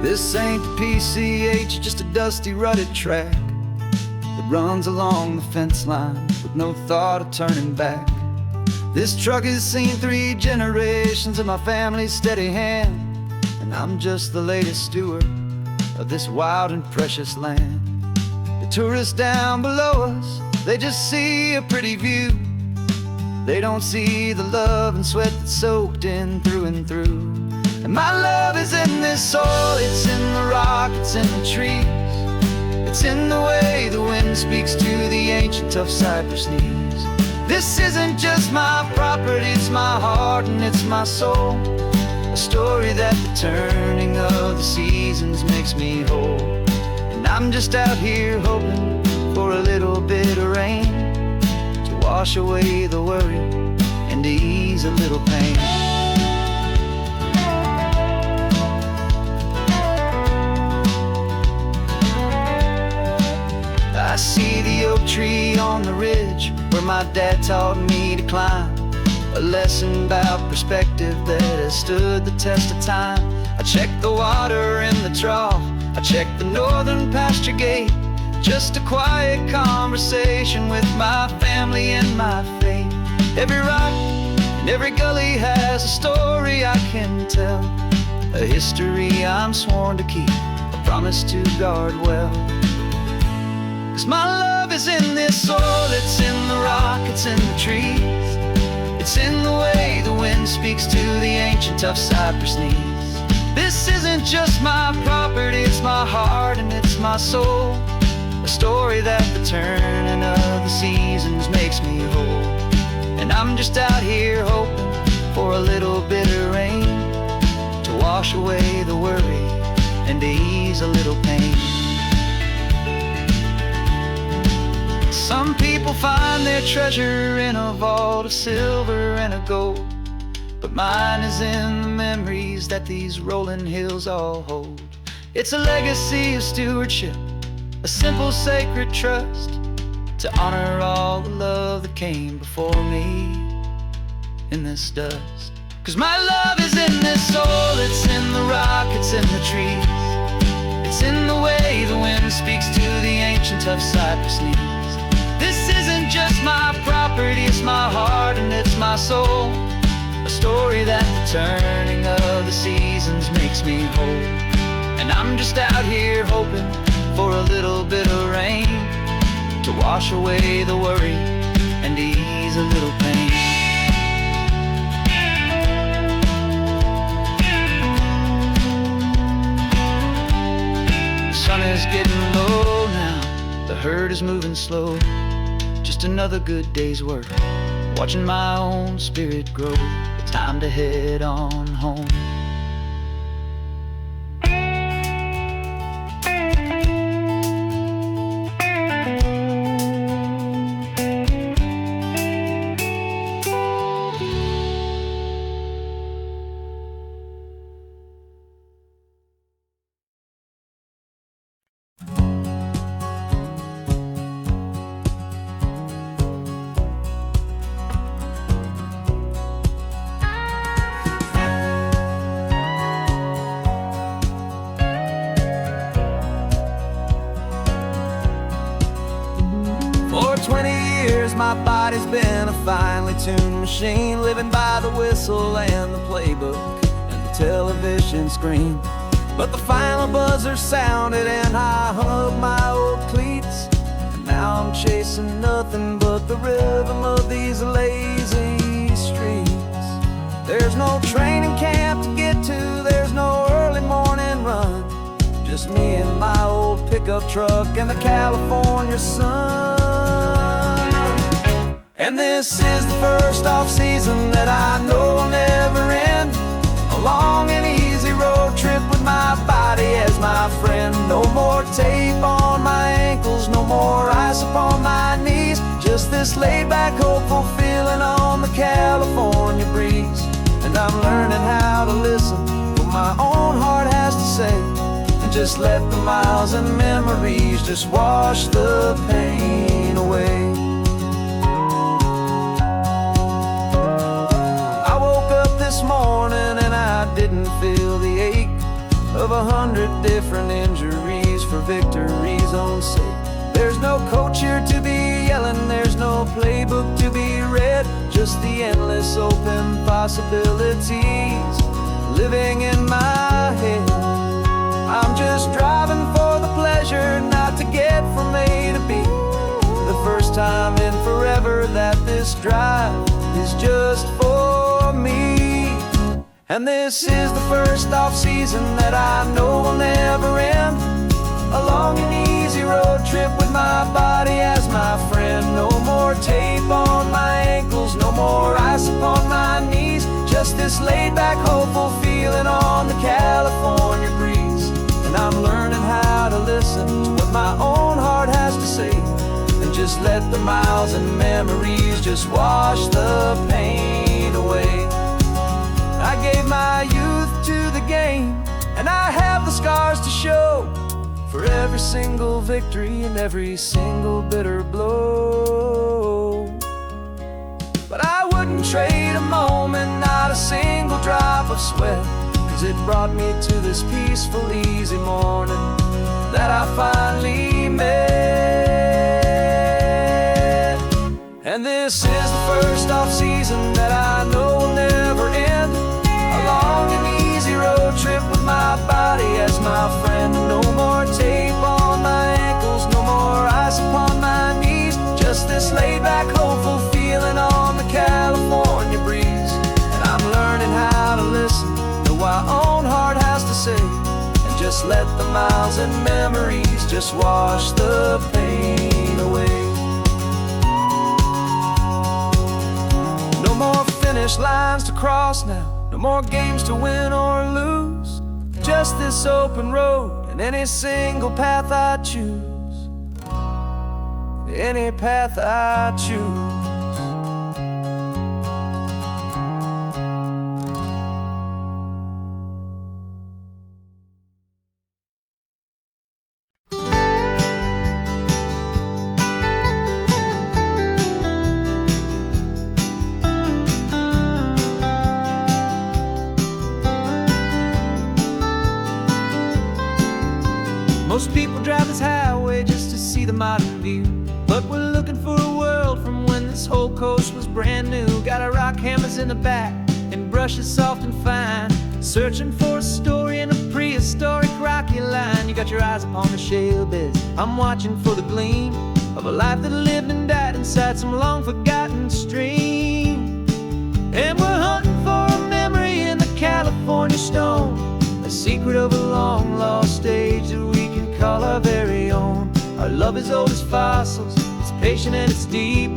This ain't the PCH, just a dusty, rutted track that runs along the fence line with no thought of turning back. This truck has seen 3 generations of my family's steady hand, and I'm just the latest steward of this wild and precious land. The tourists down below us, they just see a pretty view. They don't see the love and sweat that's soaked in through and through. And my love is in this soil, it's in the rock, it's in the trees. It's in the way the wind speaks to the ancient tough cypress knees. This isn't just my property, it's my heart and it's my soul. A story that the turning of the seasons makes me whole. And I'm just out here hoping for a little bit of rain to wash away the worry and to ease a little pain. I see the oak tree on the ridge where my dad taught me to climb, a lesson about perspective that has stood the test of time. I check the water in the trough, I check the northern pasture gate, just a quiet conversation with my family and my faith. Every rock and every gully has a story I can tell, a history I'm sworn to keep, a promise to guard well. 'Cause my love is in this soil, it's in the rock, it's in the trees. It's in the way the wind speaks to the ancient tough cypress knees. This isn't just my property, it's my heart and it's my soul. A story that the turning of the seasons makes me whole. And I'm just out here hoping for a little bit of rain to wash away the worry and to ease a little pain. Some people find their treasure in a vault of silver and a gold, but mine is in the memories that these rolling hills all hold. It's a legacy of stewardship, a simple sacred trust, to honor all the love that came before me in this dust. 'Cause my love is in this soil, it's in the rock, it's in the trees. It's in the way the wind speaks to the ancient tough cypress knees. This isn't just my property, it's my heart and it's my soul. A story that the turning of the seasons makes me whole. And I'm just out here hoping for a little bit of rain to wash away the worry and ease a little pain. The sun is getting low now, the herd is moving slow. Just another good day's work, watching my own spirit grow. It's time to head on home. For 20 years my body's been a finely tuned machine, living by the whistle and the playbook and the television screen. But the final buzzer sounded and I hung up my old cleats, and now I'm chasing nothing but the rhythm of these lazy streets. There's no training camp to get to, there's no early morning run, just me and my old pickup truck and the California sun. And this is the first off-season that I know will never end, a long and easy road trip with my body as my friend. No more tape on my ankles, no more ice upon my knees, just this laid-back, hopeful feeling on the California breeze. And I'm learning how to listen to what my own heart has to say, and just let the miles and memories just wash the pain away. this morning and I didn't feel the ache of 100 different injuries for victory's own sake. There's no coach here to be yelling, there's no playbook to be read, just the endless open possibilities living in my head. I'm just driving for the pleasure, not to get from A to B. The first time in forever that this drive is just for me. And this is the first off-season that I know will never end. A long and easy road trip with my body as my friend. No more tape on my ankles, no more ice upon my knees. Just this laid-back, hopeful feeling on the California breeze. And I'm learning how to listen to what my own heart has to say, and just let the miles and memories just wash the pain away. I gave my youth to the game, and I have the scars to show for every single victory and every single bitter blow. But I wouldn't trade a moment, not a single drop of sweat, 'cause it brought me to this peaceful, easy morning that I finally met. And this is the first off-season that I know will never end. A long and easy road trip with my body as my friend. No more tape on my ankles, no more ice upon my knees. Just this laid-back, hopeful feeling on the California breeze. And I'm learning how to listen to what my own heart has to say, and just let the miles and memories just wash the pain away. No more finish lines to cross now, no more games to win or lose. Just this open road and any single path I choose. Any path I choose. Most people drive this highway just to see the modern view, but we're looking for a world from when this whole coast was brand new. Got our rock hammers in the back and brushes soft and fine, searching for a story in a prehistoric rocky line. You got your eyes upon the shale beds, I'm watching for the gleam of a life that lived and died inside some long forgotten stream. And we're hunting for a memory in the California stone, a secret of a long lost age that we can call our very own. Our love is old as fossils, it's patient and it's deep,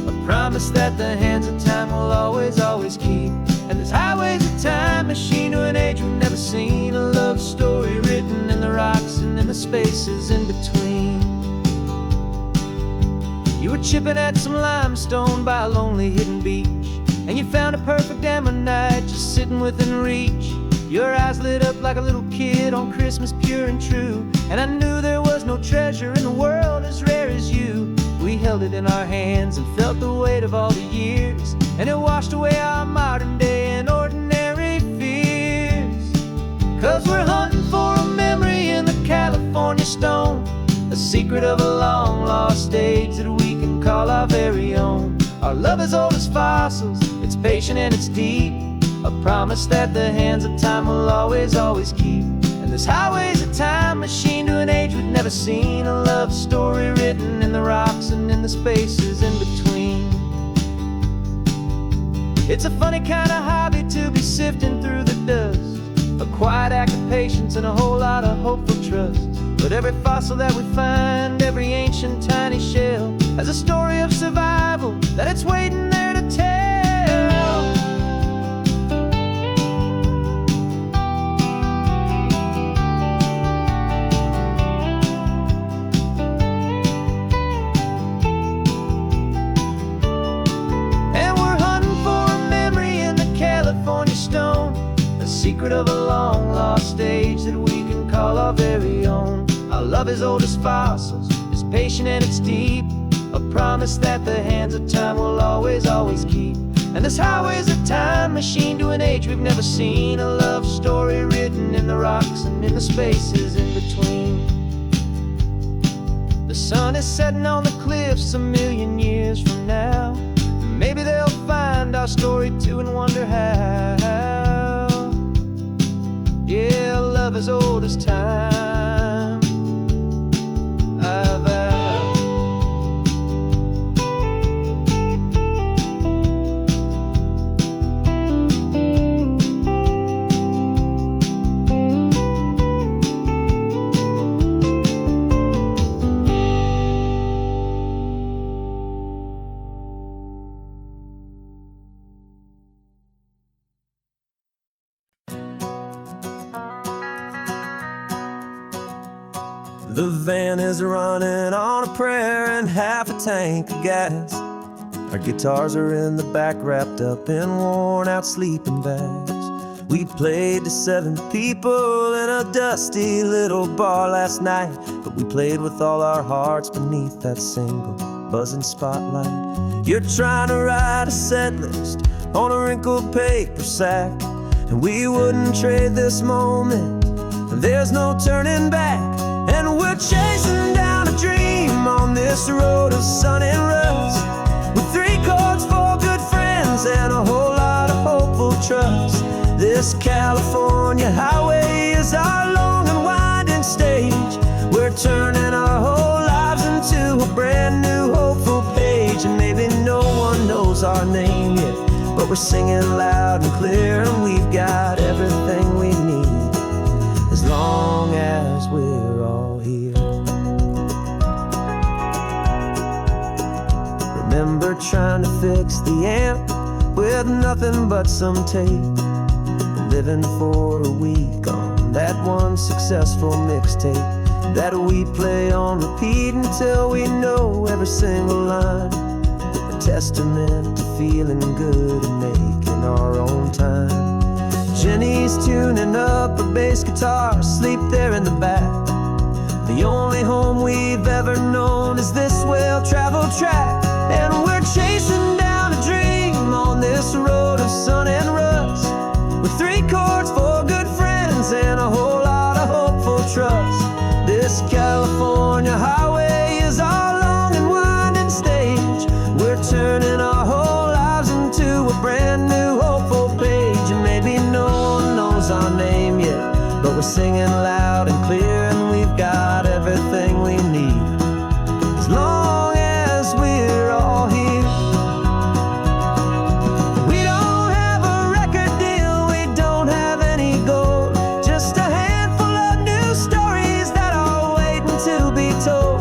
a promise that the hands of time will always, always keep. And this highway's a time machine to an age we've never seen, a love story written in the rocks and in the spaces in between. You were chipping at some limestone by a lonely hidden beach, and you found a perfect ammonite just sitting within reach. Your eyes lit up like a little kid on Christmas, pure and true, and I knew there was no treasure in the world as rare as you. We held it in our hands and felt the weight of all the years, and it washed away our modern day and ordinary fears. 'Cause we're hunting for a memory in the California stone, a secret of a long lost age that we can call our very own. Our love is old as fossils, it's patient and it's deep, a promise that the hands of time will always, always keep. And this highway's a time machine to an age we've never seen, a love story written in the rocks and in the spaces in between. It's a funny kind of hobby to be sifting through the dust, a quiet act of patience and a whole lot of hopeful trust. But every fossil that we find, every ancient tiny shell, has a story of survival that it's waiting there to tell. Secret of a long lost age that we can call our very own. Our love is old as fossils, it's patient and it's deep, a promise that the hands of time will always, always keep. And this highway's a time machine to an age we've never seen, a love story written in in the rocks and in the spaces in between. The sun is setting on the cliffs a million years from now. Maybe they'll find our story too and wonder how. Yeah, love as old as time, I vow. The van is running on a prayer and half a tank of gas. Our guitars are in the back, wrapped up in worn-out sleeping bags. We played to 7 people in a dusty little bar last night, but we played with all our hearts beneath that single buzzing spotlight. You're trying to write a set list on a wrinkled paper sack, and we wouldn't trade this moment. There's no turning back. And we're chasing down a dream on this road of sun and rust, with 3 chords, 4 good friends, and a whole lot of hopeful trust. This California highway is our long and winding stage. We're turning our whole lives into a brand new hopeful page. And maybe no one knows our name yet, but we're singing loud and clear, and we've got everything we need, as long as we're all here. Remember trying to fix the amp with nothing but some tape, living for a week on that one successful mixtape that we play on repeat until we know every single line. A testament to feeling good and making our own time. Jenny's tuning up her bass guitar, asleep there in the back. The only home we've ever known is this well-traveled track. And we're chasing down a dream on this road of sun and rust, with 3 chords, 4 good friends, and a whole lot of hopeful trust. This California highway is our long and winding stage. We're turning our whole lives into a brand new hopeful page. And maybe no one knows our name yet, but we're singing loud and clear, and we've got everything we need, as long as we're all here. We don't have a record deal, we don't have any gold, just a handful of new stories that are waiting to be told.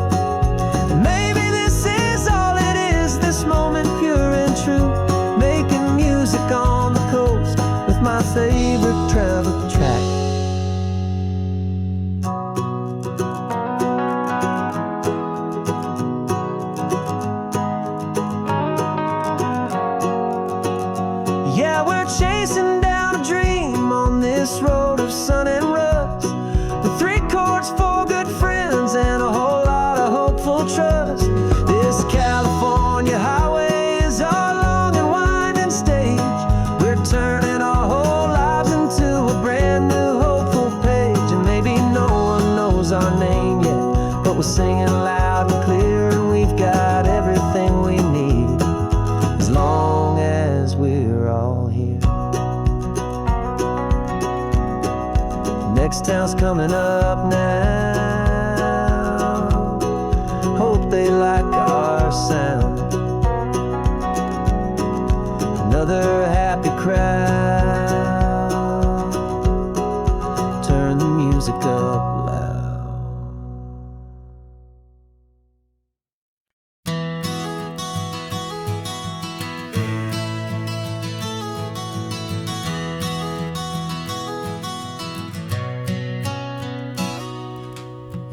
Maybe this is all it is, this moment pure and true, making music on the coast with my favorite travel track. Yeah, we're chasing down a dream on this road of sun and rust, with 3 chords, 4 good friends, and a whole lot of hopeful trust. This California highway is our long and winding stage. We're turning our whole lives into a brand new hopeful page. And maybe no one knows our name yet, but we're singing loud and clear, and we've got everything we need, as long as we're all here. Next town's coming up now, hope they like our sound. Another happy crowd, turn the music up loud.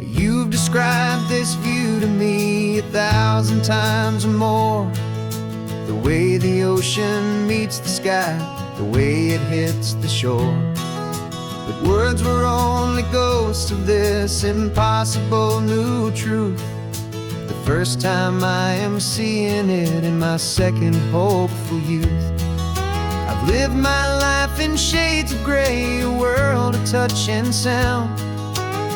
You've described this view to me 1,000 times or more. The way the ocean meets the sky, the way it hits the shore. But words were only ghosts of this impossible new truth. The first time I am seeing it in my second hopeful youth. I've lived my life in shades of gray, a world of touch and sound.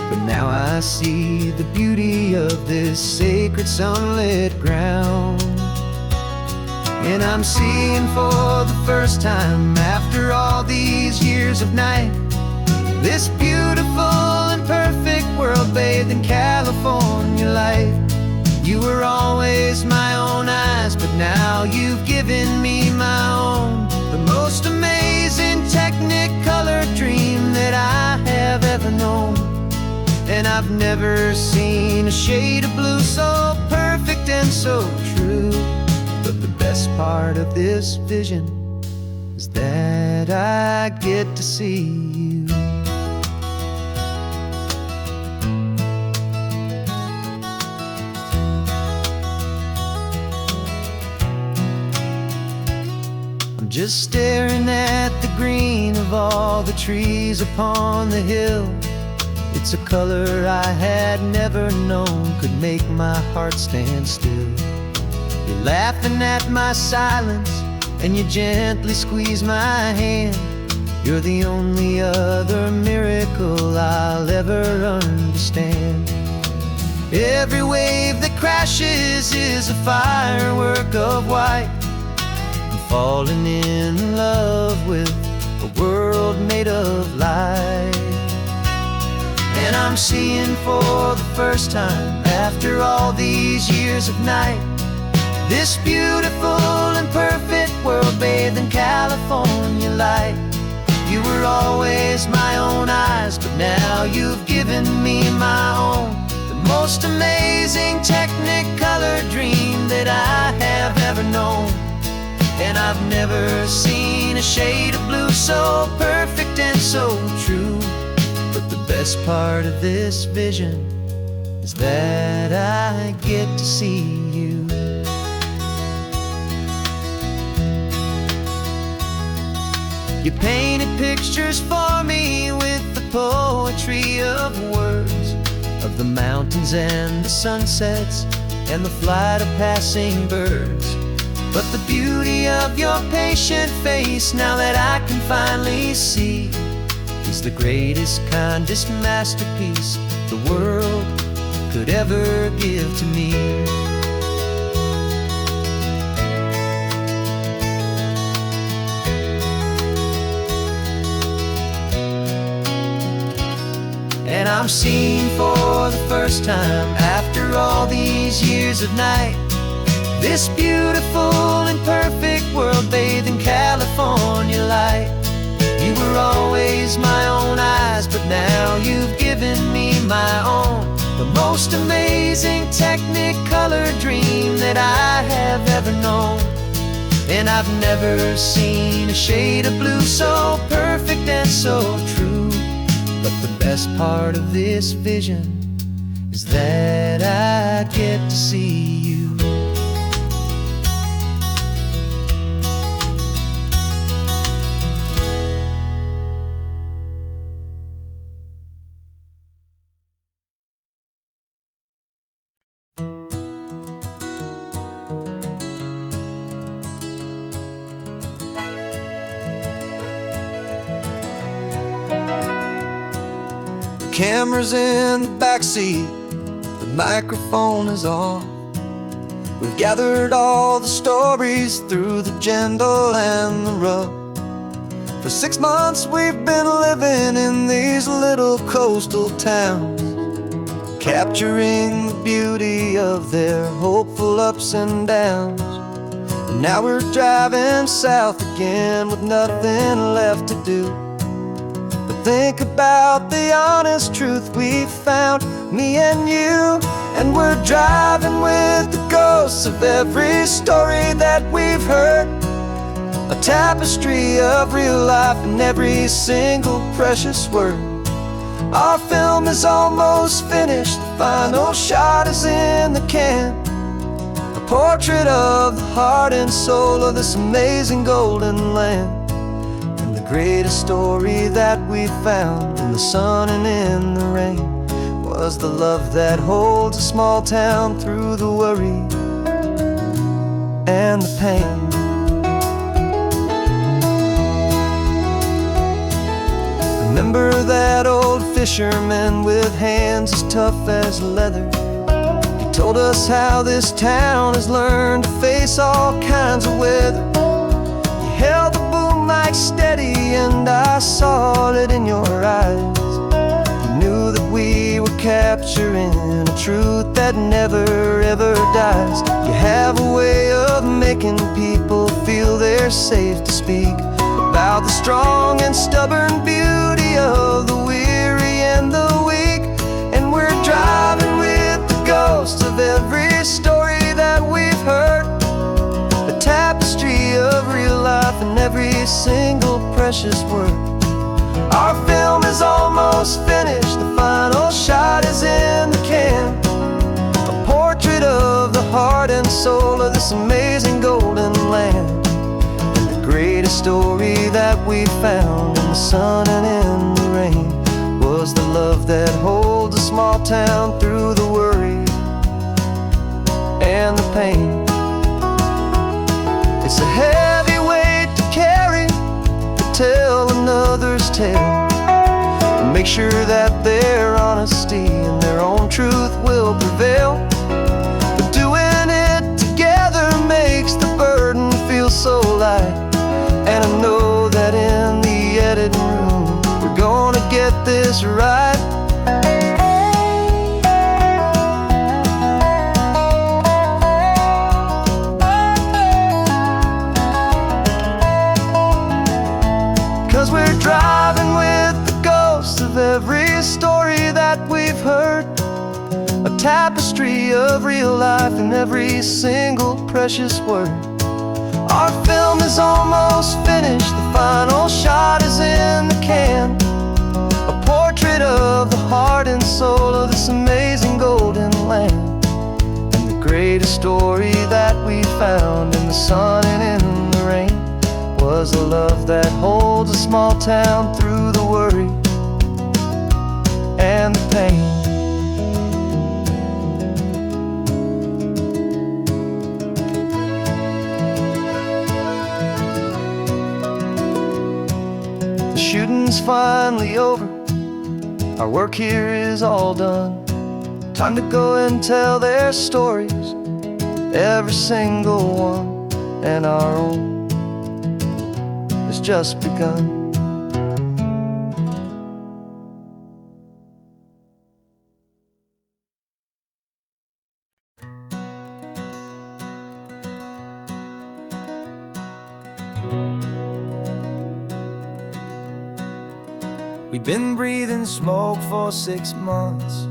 But now I see the beauty of this sacred sunlit ground. And I'm seeing for the first time, after all these years of night, this beautiful and perfect world bathed in California light. You were always my own eyes, but now you've given me my own. The most amazing Technicolor dream that I have ever known. And I've never seen a shade of blue so perfect and so true. But the best part of this vision is that I get to see you. Just staring at the green of all the trees upon the hill. It's a color I had never known could make my heart stand still. You're laughing at my silence, and you gently squeeze my hand. You're the only other miracle I'll ever understand. Every wave that crashes is a firework of white. Falling in love with a world made of light. And I'm seeing for the first time, after all these years of night, this beautiful and perfect world bathed in California light. You were always my own eyes, but now you've given me my own. The most amazing Technicolor dream that I have ever known. And I've never seen a shade of blue so perfect and so true. But the best part of this vision is that I get to see you. You painted pictures for me with the poetry of words, of the mountains and the sunsets and the flight of passing birds. But the beauty of your patient face, now that I can finally see, is the greatest, kindest masterpiece the world could ever give to me. And I'm seeing for the first time, after all these years of night, this beautiful and perfect world bathed in California light. You were always my own eyes, but now you've given me my own. The most amazing Technicolor dream that I have ever known. And I've never seen a shade of blue so perfect and so true. But the best part of this vision is that I get to see you. Camera's in the backseat, the microphone is on. We've gathered all the stories through the gentle and the rough. For 6 months we've been living in these little coastal towns, capturing the beauty of their hopeful ups and downs. And now we're driving south again with nothing left to do. Think about the honest truth we found, me and you. And we're driving with the ghosts of every story that we've heard, a tapestry of real life in every single precious word. Our film is almost finished, the final shot is in the can, a portrait of the heart and soul of this amazing golden land. Greatest story that we found in the sun and in the rain was the love that holds a small town through the worry and the pain. Remember that old fisherman with hands as tough as leather? He told us how this town has learned to face all kinds of weather. You held the boom mic steady and I saw it in your eyes. You knew that we were capturing a truth that never ever dies. You have a way of making people feel they're safe to speak about the strong and stubborn beauty of the weary and the weak. And we're driving with the ghosts of every story that we've heard, a tapestry of real life in every single precious word. Our film is almost finished, the final shot is in the can, a portrait of the heart and soul of this amazing golden land. The greatest story that we found in the sun and in the rain was the love that holds a small town through the worry and the pain. It's a heavy weight to carry, to tell another's tale, and make sure that their honesty and their own truth will prevail. But doing it together makes the burden feel so light. And I know that in the editing room we're gonna get this right. 'Cause we're driving with the ghosts of every story that we've heard, a tapestry of real life in every single precious word. Our film is almost finished, the final shot is in the can, a portrait of the heart and soul of this amazing golden land. And the greatest story that we found in the sun and in the rain was a love that holds a small town through the worry and the pain. The shooting's finally over, our work here is all done. Time to go and tell their stories, every single one, and our own has just begun. We've been breathing smoke for 6 months,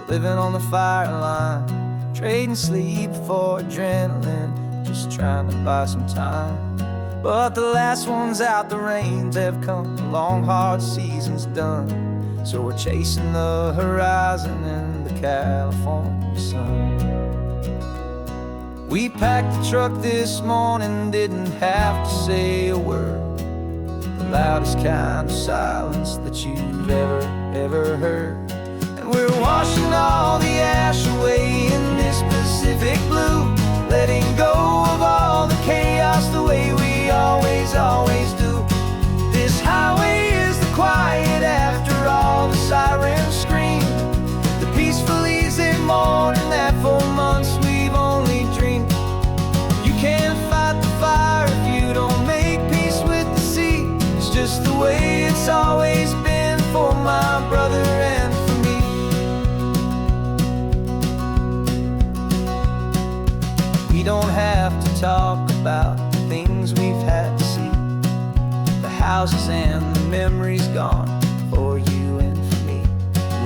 living on the fire line, trading sleep for adrenaline, just trying to buy some time. But the last one's out, the rains have come, the long hard season's done. So we're chasing the horizon in the California sun. We packed the truck this morning, didn't have to say a word, the loudest kind of silence that you've ever heard. And we're washing all the ash away in this Pacific blue, letting go of all the chaos the way we always do. This highway is the quiet after all the sirens scream, the peaceful easy morning that for months we've only dreamed. You can't fight the fire if you don't make peace with the sea. It's just the way it's always been for my brother and for me. We don't have to talk about the things we've had to see, the houses and the memories gone for you and for me.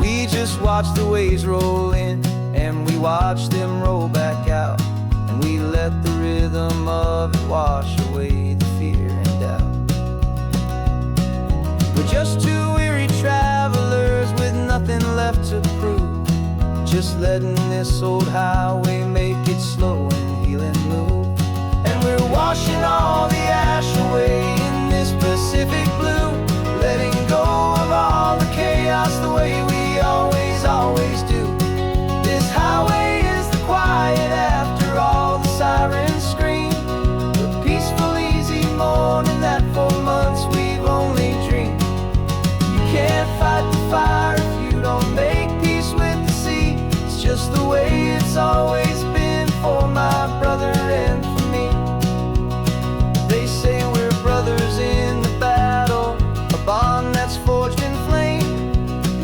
We just watch the waves roll in and we watch them roll back out, and we let the rhythm of it wash away the fear and doubt. We're just two weary travelers with nothing left to prove, just letting this old highway make it slow and healing move. And we're washing all the ash away in this Pacific blue, letting go of all the chaos the way we always do. This highway is the quiet after all the sirens scream, the peaceful easy morning that for months we've only dreamed. You always been for my brother and for me. They say we're brothers in the battle, a bond that's forged in flame.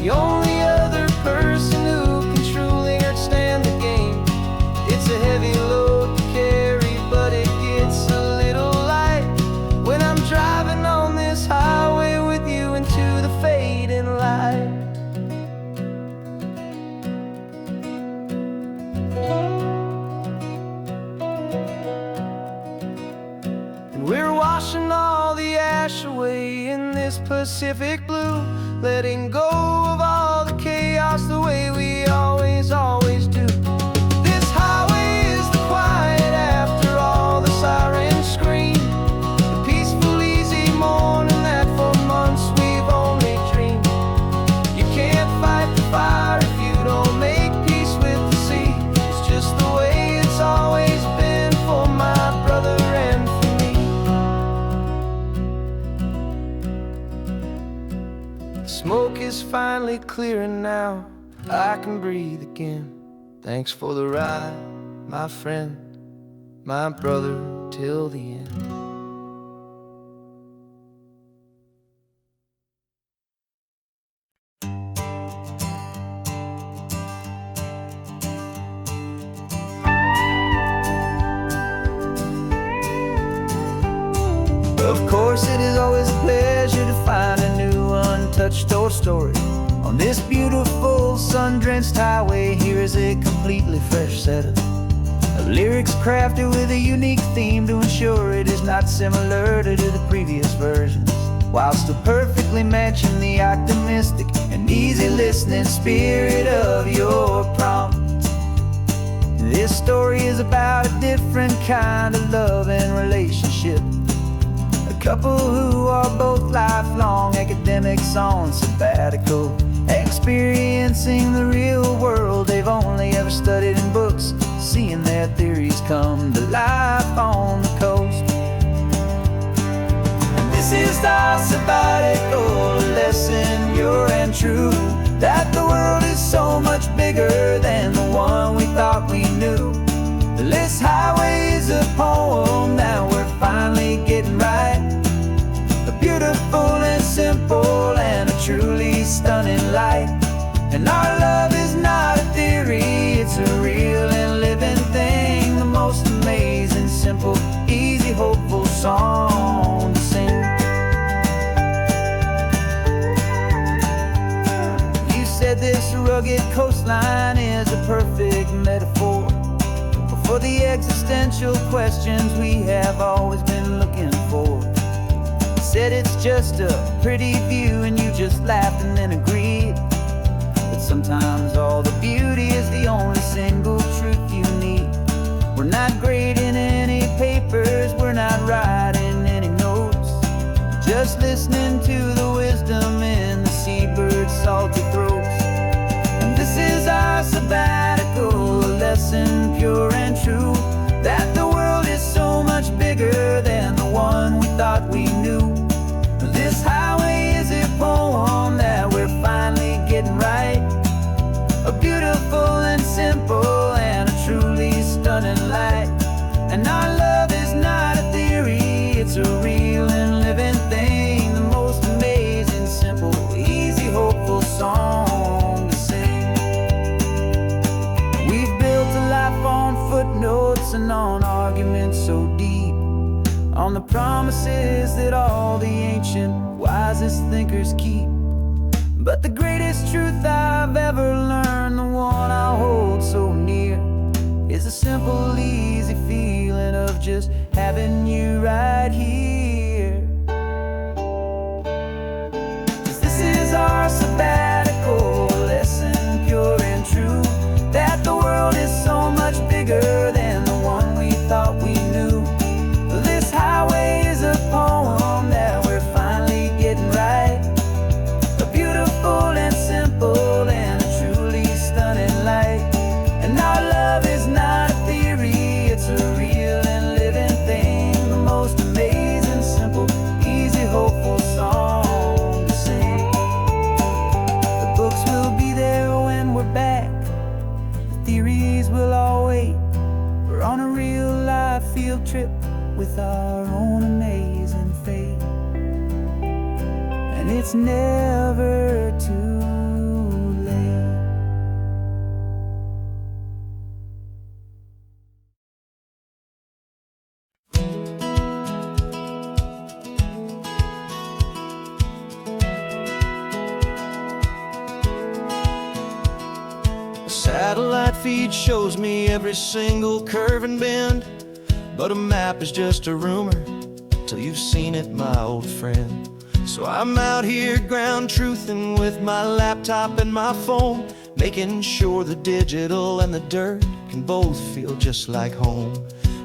The only other person who can truly understand the game. It's a heavy load to carry, but it gets a little light when I'm driving on this highway with you into the fading light. And we're washing all the ash away in this Pacific blue, letting go of all the chaos the way we always do. This highway is the quiet after all the sirens scream, the peaceful, easy morning that for months we've only dreamed. You can't fight the fire if you don't make peace with the sea. It's just the way it's always been for my brother and for me. The smoke is finally clearing now, I can breathe again. Thanks for the ride, my friend, my brother, till the end. Of course, it is always a pleasure to find a new untouched old story. On this beautiful sun-drenched highway, here is a completely fresh set of lyrics crafted with a unique theme to ensure it is not similar to the previous versions, while still perfectly matching the optimistic and easy listening spirit of your prompt. This story is about a different kind of love and relationship. A couple who are both lifelong academics on sabbatical, experiencing the real world they've only ever studied in books, seeing their theories come to life on the coast. And this is our sabbatical lesson, pure and true, that the world is so much bigger than the one we thought we knew. This highway is a poem that we're finally getting right, a beautiful and simple and a truly stunning light. And our love is not a theory, it's a real and living thing, the most amazing, simple, easy, hopeful song to sing. You said this rugged coastline is a perfect metaphor for the existential questions we have always been looking for. You said it's just a pretty view and you just laughed and then agreed. But sometimes all the beauty is the only single truth you need. We're not grading any papers, we're not writing any notes, just listening to the wisdom in the seabird's salty throats. And this is our sabbatical lesson, pure and true, that the world is so much bigger than the one we thought we knew. This highway is a poem that we're finally getting right, a beautiful and simple and a truly stunning light. And our love is not a theory, it's a real and living thing, the most amazing, simple, easy, hopeful song to sing. We've built a life on footnotes and on arguments so deep, on the promises that all the ancient, wisest thinkers keep. But the greatest truth I've ever learned, the one I hold so near, is a simple, easy feeling of just having you right here. 'Cause this is our sabbatical lesson, pure and true, that the world is so much bigger than the one we thought we knew. This highway is a poem that we're finally getting right, a beautiful and simple and a truly stunning light. And our love is not a theory, it's a real and living thing, the most amazing, it's never too late. A satellite feed shows me every single curve and bend, but a map is just a rumor till you've seen it, my old friend. So I'm out here ground truthing with my laptop and my phone, making sure the digital and the dirt can both feel just like home.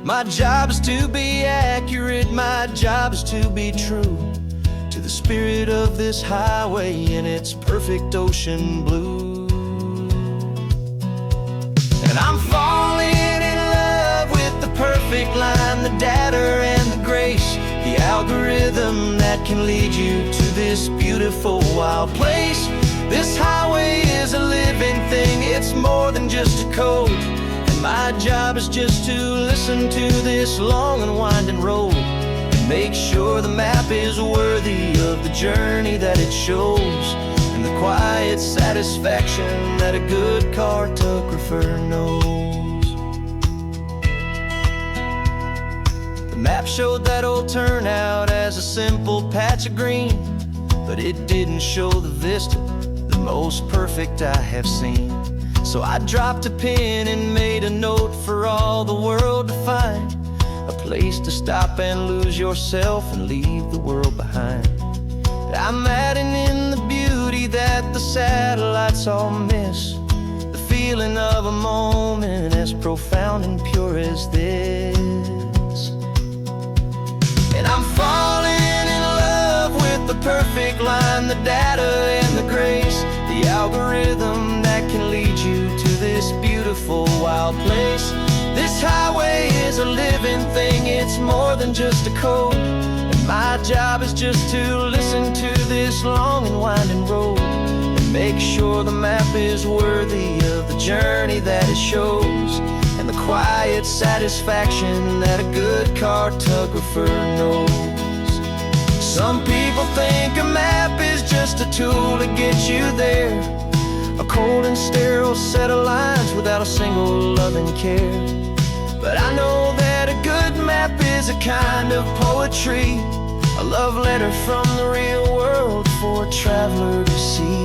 My job is to be accurate, my job is to be true to the spirit of this highway in its perfect ocean blue. And I'm falling in love with the perfect line, the data and the grace, the algorithm that can lead you to this beautiful wild place. This highway is a living thing, it's more than just a code. And my job is just to listen to this long and winding road and make sure the map is worthy of the journey that it shows, and the quiet satisfaction that a good cartographer knows. The map showed that old turnout as a simple patch of green, but it didn't show the vista, the most perfect I have seen. So I dropped a pin and made a note for all the world to find, a place to stop and lose yourself and leave the world behind. I'm adding in the beauty that the satellites all miss, the feeling of a moment as profound and pure as this. And I'm falling in love with the perfect line, the data and the grace, the algorithm that can lead you to this beautiful wild place. This highway is a living thing, it's more than just a code. And my job is just to listen to this long and winding road and make sure the map is worthy of the journey that it shows, and the quiet satisfaction that a good cartographer knows. Some people think a map is just a tool to get you there, a cold and sterile set of lines without a single loving care. But I know that a good map is a kind of poetry, a love letter from the real world for a traveler to see.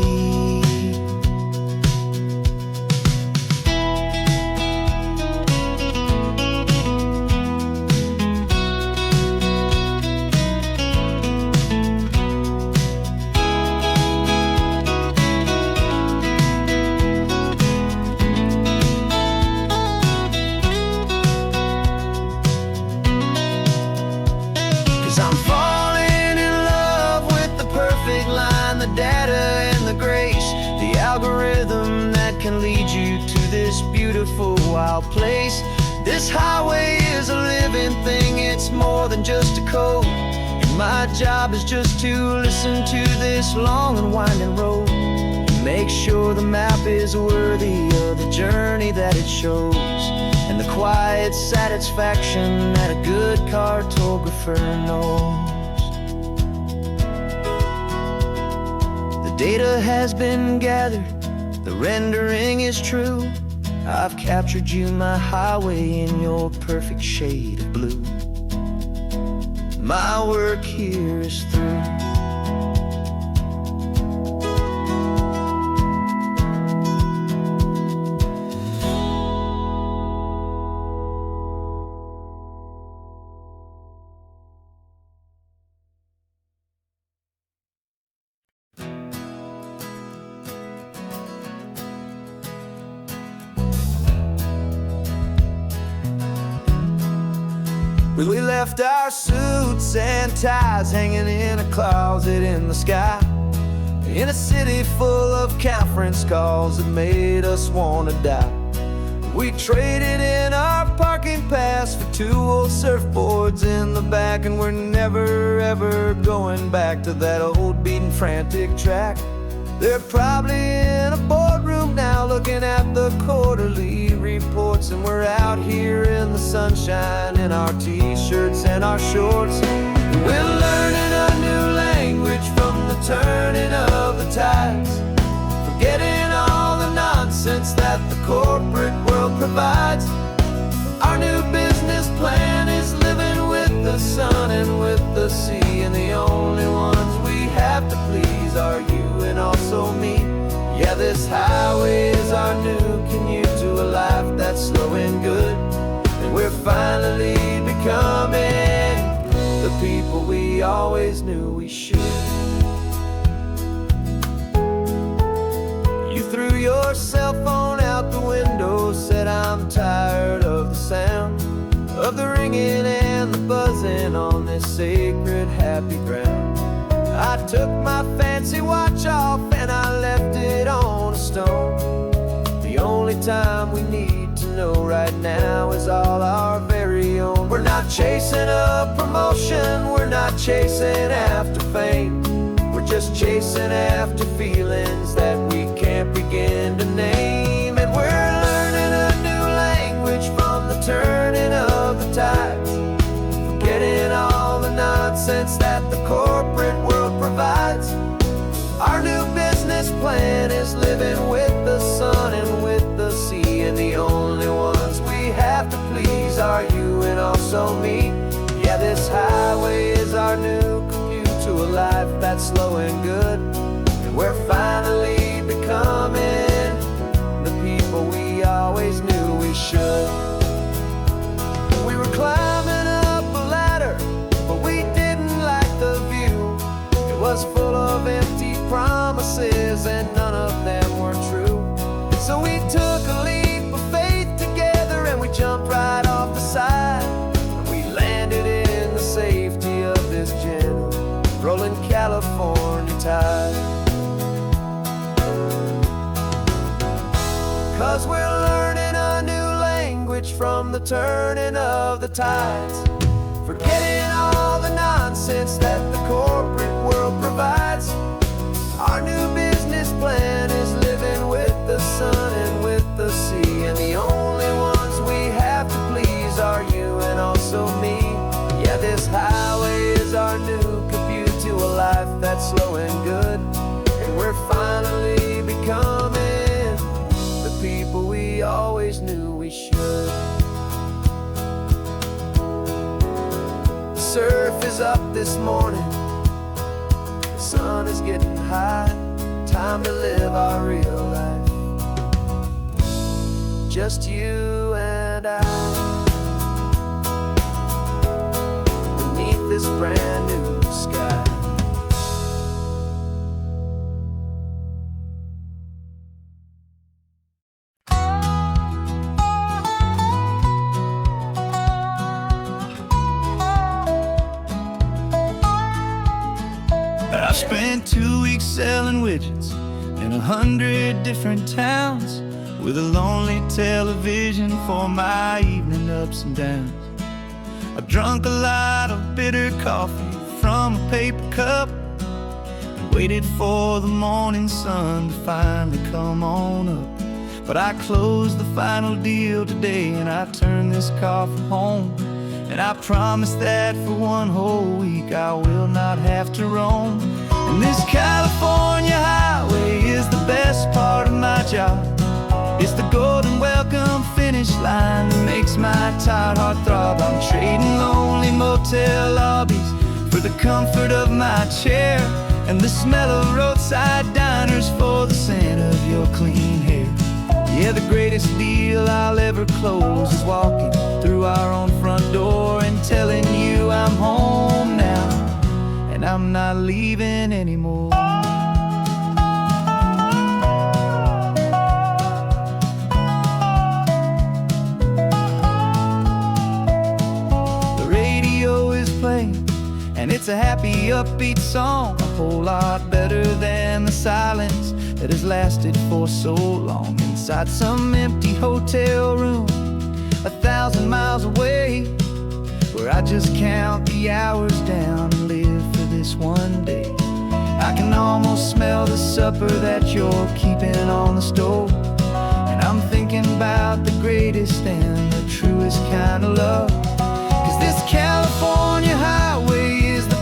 I'm falling in love with the perfect line, the data and the grace, the algorithm that can lead you to this beautiful wild place. This highway is a living thing, it's more than just a code. And my job is just to listen to this long and winding road and make sure the map is worthy of the journey that it shows, and the quiet satisfaction that a good cartographer knows. The data has been gathered, the rendering is true. I've captured you, my highway, in your perfect shade of blue. My work here is through. We left our suits and ties hanging in a closet in the sky, in a city full of conference calls that made us want to die. We traded in our parking pass for 2 old surfboards in the back, and we're never ever going back to that old beaten frantic track. They're probably in a boardroom now looking at the quarterly reports, and we're out here in the sunshine in our t-shirts and our shorts, We're learning a new language from the turning of the tides, forgetting all the nonsense that the corporate world provides. Our new business plan is living with the sun and with the sea, and the only ones we have to please are you and also me. Yeah, this highway is our new commute to a life that's slow and good, and we're finally becoming the people we always knew we should. You threw your cell phone out the window, said I'm tired of the sound of the ringing and the buzzing on this sacred happy ground. I took my fancy watch off and I left it on a stone. The only time we need to know right now is all our very own. We're not chasing a promotion, we're not chasing after fame. We're just chasing after feelings that we can't begin to name. And we're learning a new language from the turning of the tides, forgetting all the nonsense that the corporate world provides. Our new business plan is living with the sun and with the sea, and the only ones we have to please are you and also me. Yeah, this highway is our new commute to a life that's slow and good, and we're finally becoming the people we always knew we should. We were climbing up a ladder, but we didn't like the view. It was full of empty promises and none of them were true. So we took a leap of faith together and we jumped right off the side, and we landed in the safety of this gentle rolling California tide. 'Cause we're learning a new language from the turning of the tides, forgetting all the nonsense that the corporate world provides. Our new business plan is living with the sun and with the sea, and the only ones we have to please are you and also me. Yeah, this highway is our new commute to a life that's slow and good, and we're finally becoming the people we always knew we should. The surf is up this morning, the sun is getting high, time to live our real life, just you and I, beneath this brand new sky. I spent 2 weeks selling widgets in 100 different towns, with a lonely television for my evening ups and downs. I drunk a lot of bitter coffee from a paper cup, and waited for the morning sun to finally come on up. But I closed the final deal today, and I turned this car from home. And I promise that for one whole week I will not have to roam. And this California highway is the best part of my job. It's the golden welcome finish line that makes my tired heart throb. I'm trading lonely motel lobbies for the comfort of my chair, and the smell of roadside diners for the scent of your clean hair. Yeah, the greatest deal I'll ever close is walking through our own front door and telling you I'm home now, and I'm not leaving anymore. The radio is playing, and it's a happy, upbeat song, a whole lot better than the silence that has lasted for so long. Inside some empty hotel room 1,000 miles away, where I just count the hours down and live for this one day. I can almost smell the supper that you're keeping on the stove, and I'm thinking about the greatest and the truest kind of love. 'Cause this California highway is the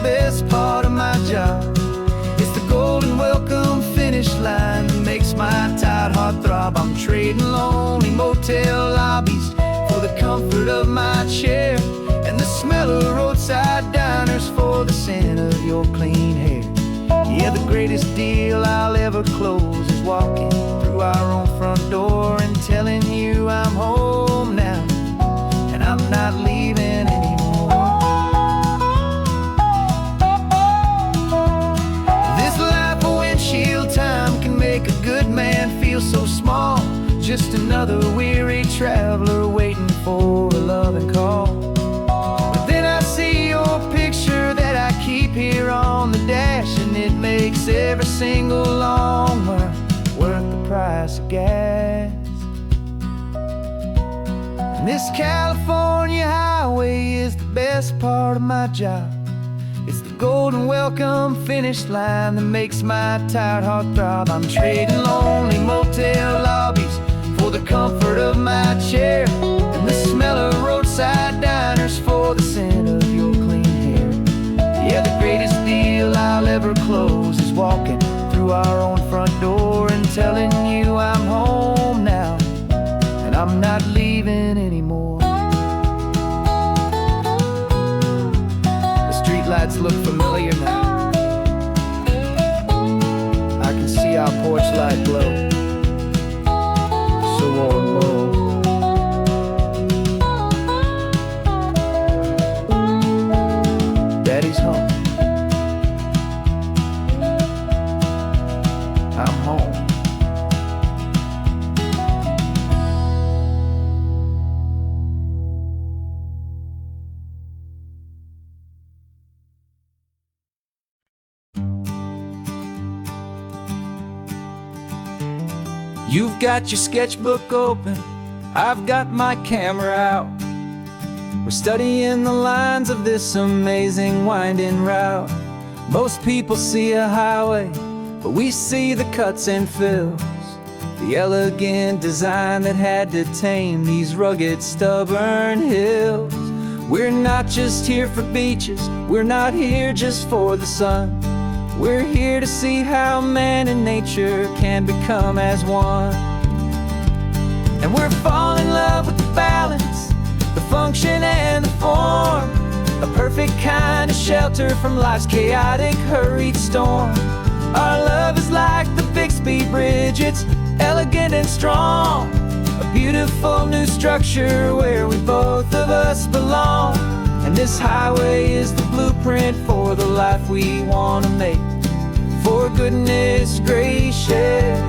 my chair, and the smell of roadside diners for the scent of your clean hair. Yeah, the greatest deal I'll ever close is walking through our own front door and telling you I'm home now, and I'm not leaving anymore. This life of windshield time can make a good man feel so small, just another weary traveler waiting for a loving call. But then I see your picture that I keep here on the dash, and it makes every single long mile worth the price of gas. And this California highway is the best part of my job. It's the golden welcome finish line that makes my tired heart throb. I'm trading lonely motel lobbies for the comfort of my chair, and the smell of roadside diners for the scent of your clean hair. Yeah, the greatest deal I'll ever close is walking through our own front door and telling you I'm home now, and I'm not leaving anymore. The streetlights look familiar now. I can see our porch light glow, so warm, low. Daddy's home. I'm home. You've got your sketchbook open, I've got my camera out. We're studying the lines of this amazing winding route. Most people see a highway, but we see the cuts and fills, the elegant design that had to tame these rugged, stubborn hills. We're not just here for beaches, we're not here just for the sun. We're here to see how man and nature can become as one. And we're falling in love with the balance, the function and the form, a perfect kind of shelter from life's chaotic, hurried storm. Our love is like the Bixby Bridge, it's elegant and strong, a beautiful new structure where we both of us belong. And this highway is the blueprint for the life we want to make. For goodness gracious,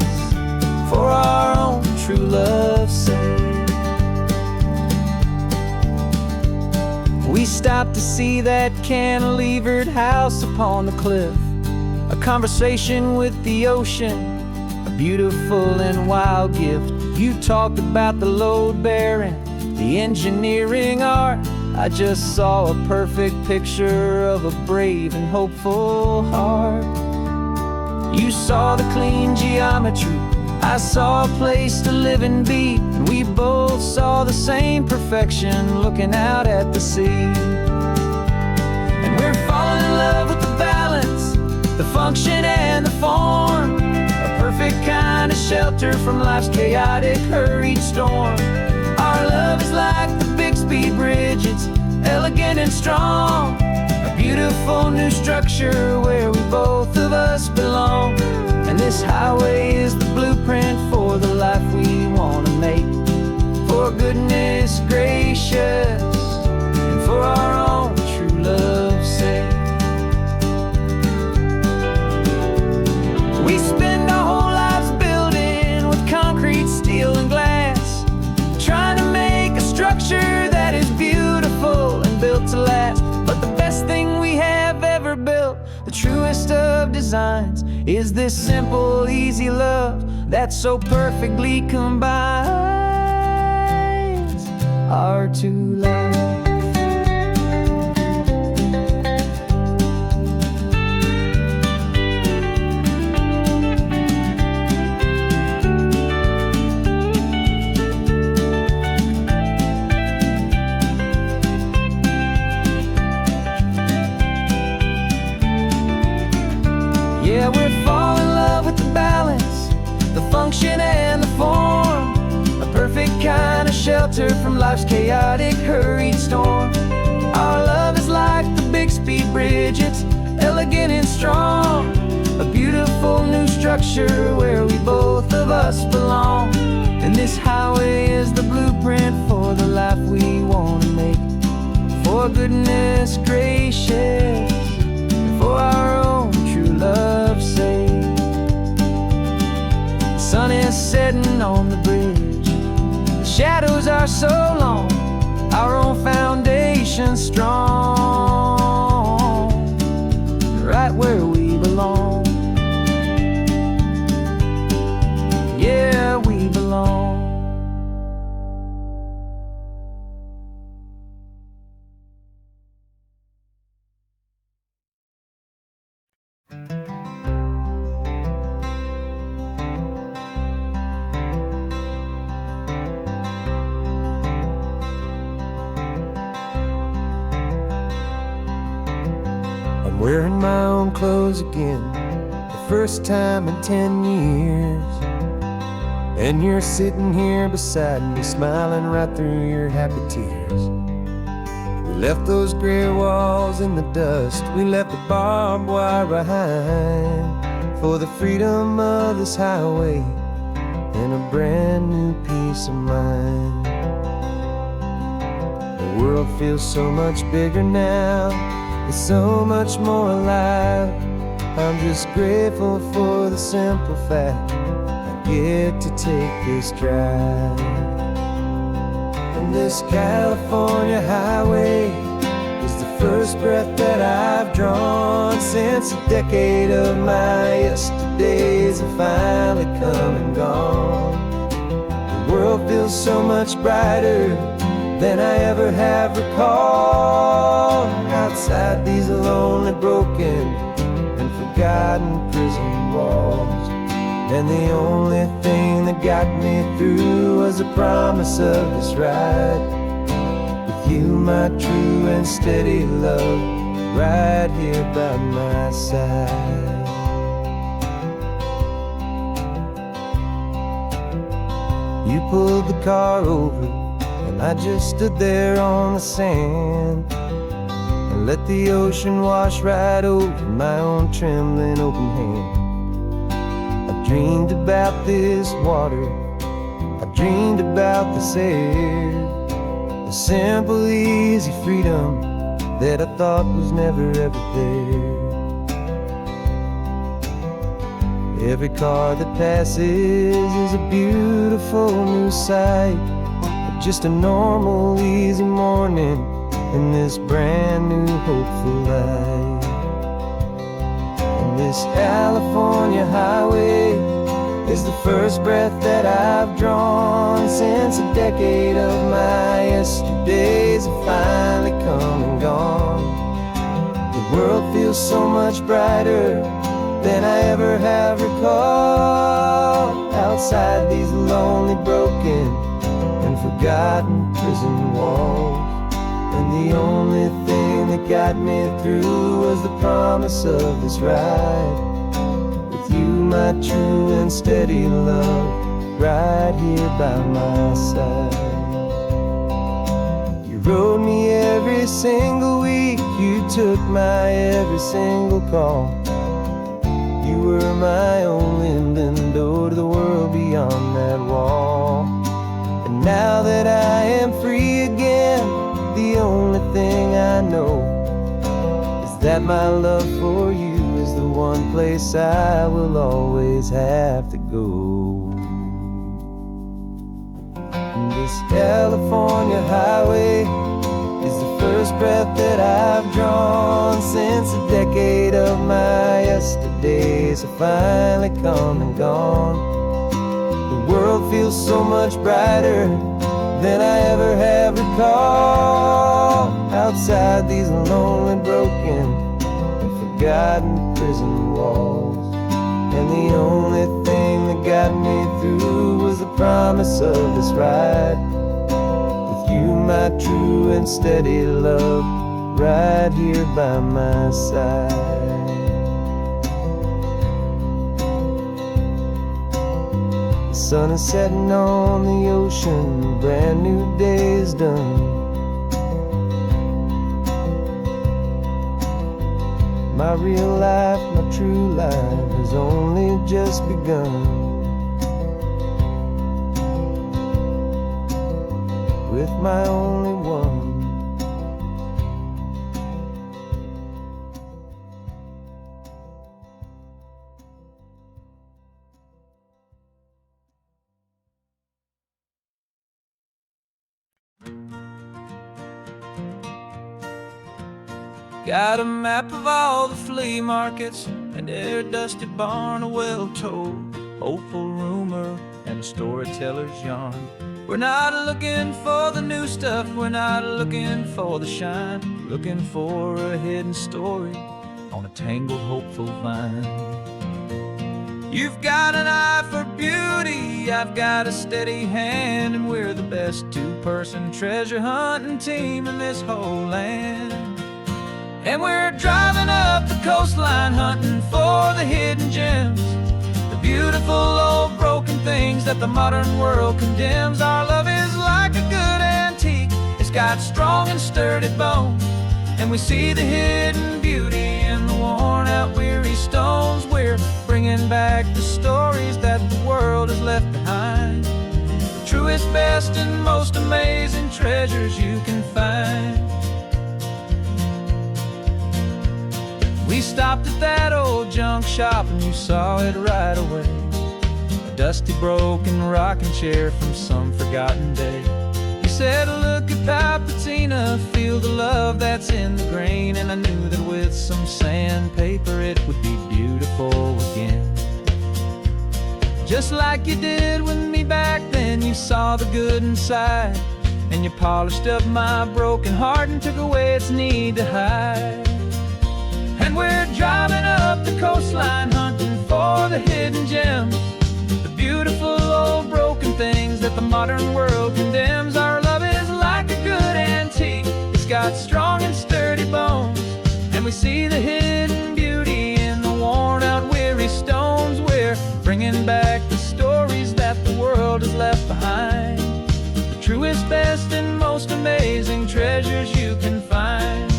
for our own true love's sake. We stopped to see that cantilevered house upon the cliff, a conversation with the ocean, a beautiful and wild gift. You talked about the load bearing, the engineering art. I just saw a perfect picture of a brave and hopeful heart. You saw the clean geometry, I saw a place to live and be, and we both saw the same perfection looking out at the sea. And we're falling in love with the balance, the function and the form, a perfect kind of shelter from life's chaotic, hurried storm. Our love is like the Bixby Bridge, it's elegant and strong, a beautiful new structure where we both of us belong. And this highway is the blueprint for the life we want to make. For goodness gracious, and for our own true love's sake. We spend our whole lives building with concrete, steel and glass, trying to make a structure that is beautiful and built to last. But the best thing we have ever built, the truest of designs, is this simple, easy love that so perfectly combines our two lives. Yeah, we're falling in love with the balance, the function and the form, a perfect kind of shelter shelter from life's chaotic, hurried storm. Our love is like the Bixby Bridge, it's elegant and strong. A beautiful new structure where we both of us belong. And this highway is the blueprint for the life we want to make. For goodness gracious, and for our own true love's sake. The sun is setting on the bridge, the shadows are so long, our own foundation strong, right where we belong. Yeah, we belong. I'm wearing my own clothes again, the first time in 10 years. And you're sitting here beside me, smiling right through your happy tears. We left those gray walls in the dust, we left the barbed wire behind, for the freedom of this highway and a brand new peace of mind. The world feels so much bigger now, it's so much more alive. I'm just grateful for the simple fact I get to take this drive. And this California highway is the first breath that I've drawn since a decade of my yesterdays have finally come and gone. The world feels so much brighter than I ever have recalled. Outside these lonely, broken, and forgotten prison walls. And the only thing that got me through was the promise of this ride. With you, my true and steady love, right here by my side. You pulled the car over, and I just stood there on the sand and let the ocean wash right over my own trembling open hand. I dreamed about this water, I dreamed about this air, the simple easy freedom that I thought was never ever there. Every car that passes is a beautiful new sight, just a normal easy morning in this brand new hopeful life. And this California highway is the first breath that I've drawn since a decade of my yesterdays have finally come and gone. The world feels so much brighter than I ever have recalled. Outside these lonely, broken, and forgotten prison walls. And the only thing that got me through was the promise of this ride. With you, my true and steady love, right here by my side. You rode me every single week, you took my every single call. You were my only window to the world beyond that wall. And now that I am free again, the only thing I know is that my love for you is the one place I will always have to go. And this California highway is the first breath that I've drawn since a decade of my yesterdays have finally come and gone. The world feels so much brighter than I ever have recalled. Outside these lonely, broken, and forgotten prison walls. And the only thing that got me through was the promise of this ride. With you, my true and steady love, right here by my side. The sun is setting on the ocean, a brand new day is done. My real life, my true life has only just begun. With my only one. Got a map of all the flea markets, and their dusty barn, a well-told hopeful rumor, and a storyteller's yarn. We're not looking for the new stuff, we're not looking for the shine, looking for a hidden story on a tangled hopeful vine. You've got an eye for beauty, I've got a steady hand, and we're the best two-person treasure hunting team in this whole land. And we're driving up the coastline hunting for the hidden gems, the beautiful old broken things that the modern world condemns. Our love is like a good antique, it's got strong and sturdy bones, and we see the hidden beauty in the worn out weary stones. We're bringing back the stories that the world has left behind, the truest, best, and most amazing treasures you can find. We stopped at that old junk shop and you saw it right away, a dusty broken rocking chair from some forgotten day. You said, look at Papatina, feel the love that's in the grain, and I knew that with some sandpaper it would be beautiful again. Just like you did with me back then, you saw the good inside, and you polished up my broken heart and took away its need to hide. And we're driving up the coastline hunting for the hidden gems, the beautiful old broken things that the modern world condemns. Our love is like a good antique, it's got strong and sturdy bones, and we see the hidden beauty in the worn out weary stones. We're bringing back the stories that the world has left behind, the truest, best, and most amazing treasures you can find.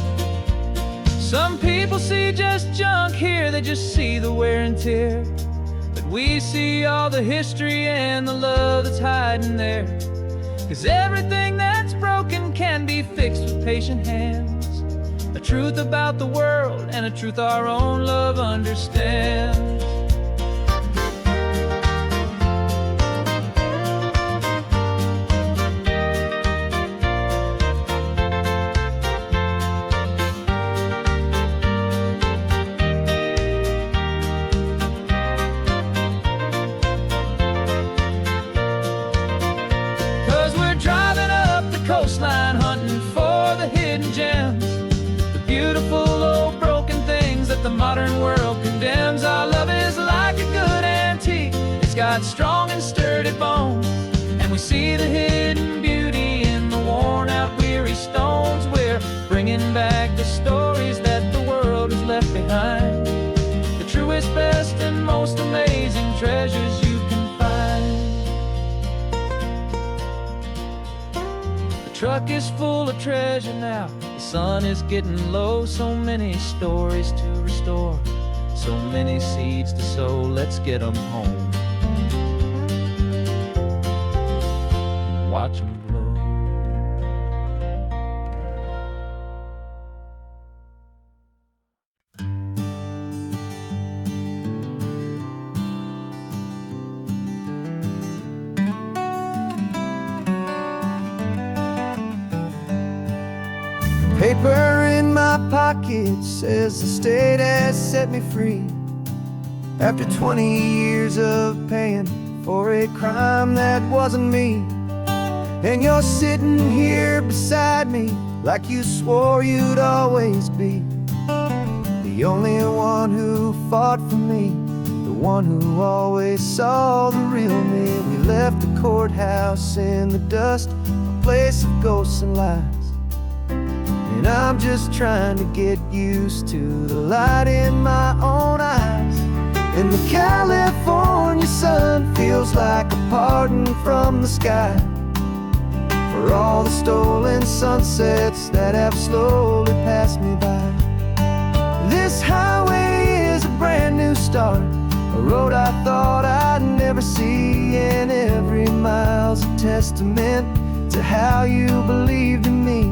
Some people see just junk here, they just see the wear and tear, but we see all the history and the love that's hiding there. 'Cause everything that's broken can be fixed with patient hands, a truth about the world and a truth our own love understands. 'Cause we're driving up the coastline hunting for the hidden gems, the beautiful old broken things that the modern world condemns. Our love is like a good antique, it's got strong and sturdy bones, and we see the hidden beauty in the worn out weary stones. We're bringing back the stories that the world has left behind, the truest, best, and most amazing treasures you can find. The truck is full of treasure now, the sun is getting low. So many stories to restore, so many seeds to sow. Let's get them home, watch them blow. Paper in my pocket says the state has set me free, after 20 years of paying for a crime that wasn't me. And you're sitting here beside me like you swore you'd always be, the only one who fought for me, the one who always saw the real me. We left the courthouse in the dust, a place of ghosts and lies, and I'm just trying to get used to the light in my own eyes. And the California sun feels like a pardon from the sky for all the stolen sunsets that have slowly passed me by. This highway is a brand new start, a road I thought I'd never see, and every mile's a testament to how you believed in me.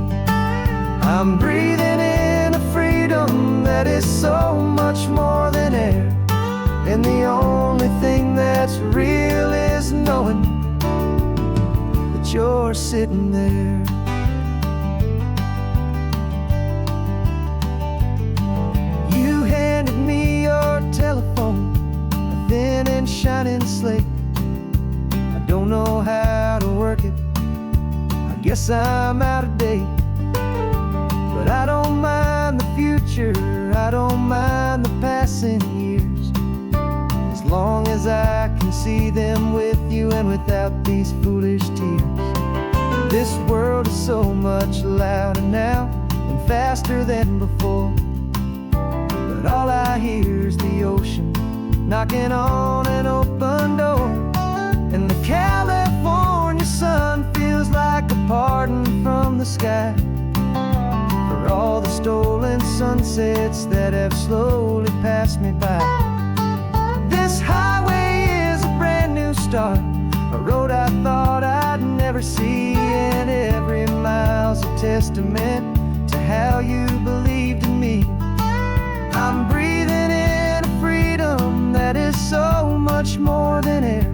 I'm breathing in a freedom that is so much more than air, and the only thing that's real is knowing that you're sitting there. You handed me your telephone, a thin and shining slate. I don't know how to work it, I guess I'm out of date. But I don't mind the future, I don't mind the passing years, as long as I can see them with you and without these foolish tears. This world is so much louder now and faster than before, but all I hear is the ocean knocking on an open door. And the California sun feels like a pardon from the sky for all the stolen sunsets that have slowly passed me by. This highway is a brand new start, a road I thought I'd never see, and every mile's a testament to how you believed in me. I'm breathing in a freedom that is so much more than air,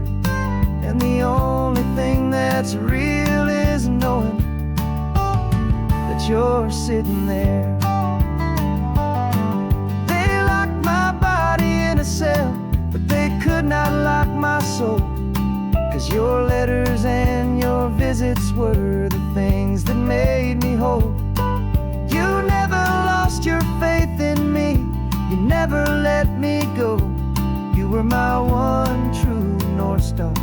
and the only thing that's real is knowing that you're sitting there. They locked my body in a cell, but they could not lock my soul, 'cause your letters and your visits were the things that made me whole. You never lost your faith in me, you never let me go. You were my one true North Star,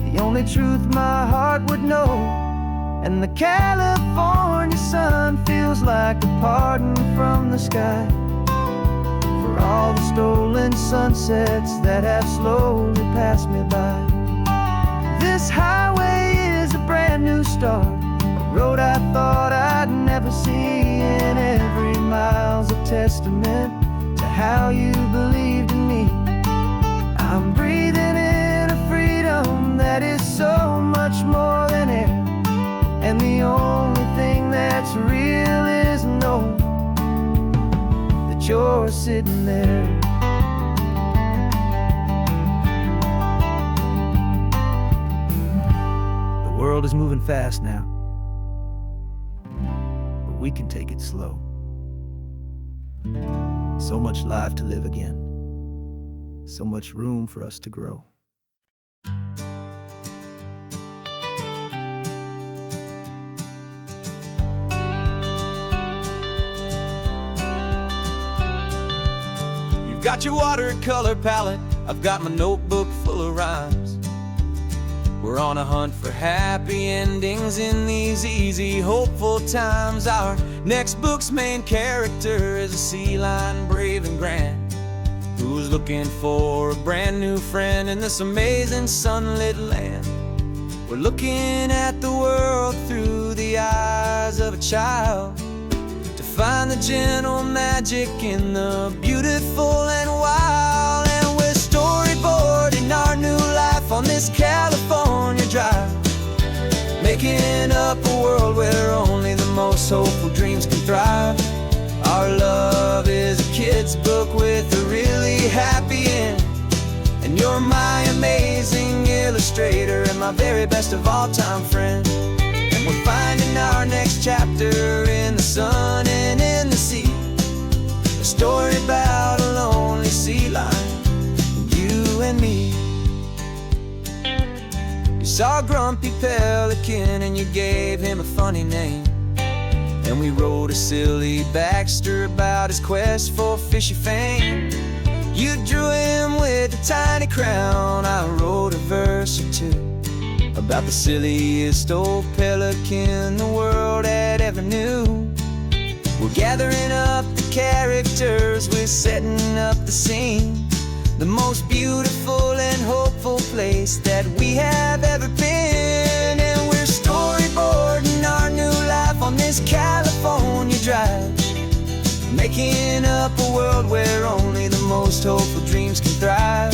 the only truth my heart would know. And the California sun feels like a pardon from the sky for all the stolen sunsets that have slowly passed me by. This highway is a brand new start, a road I thought I'd never see, and every mile's a testament to how you believed in me. I'm breathing in a freedom that is so much more than air, and the only thing that's real is knowing that you're sitting there. The world is moving fast now, but we can take it slow. So much life to live again, so much room for us to grow. You've got your watercolor palette, I've got my notebook full of rhymes. We're on a hunt for happy endings in these easy, hopeful times. Our next book's main character is a sea lion, brave and grand, who's looking for a brand new friend in this amazing sunlit land. We're looking at the world through the eyes of a child, to find the gentle magic in the beautiful and wild. And we're storyboarding our new life on this California drive, making up a world where only the most hopeful dreams can thrive. Our love is a kid's book with a really happy end, and you're my amazing illustrator and my very best of all time friend. And we're finding our next chapter in the sun and in the sea, a story about a lonely sea lion, you and me. You saw a grumpy pelican and you gave him a funny name, and we wrote a silly Baxter about his quest for fishy fame. You drew him with a tiny crown, I wrote a verse or two about the silliest old pelican the world had ever knew. We're gathering up the characters, we're setting up the scene, the most beautiful and hopeful place that we have making up a world where only the most hopeful dreams can thrive.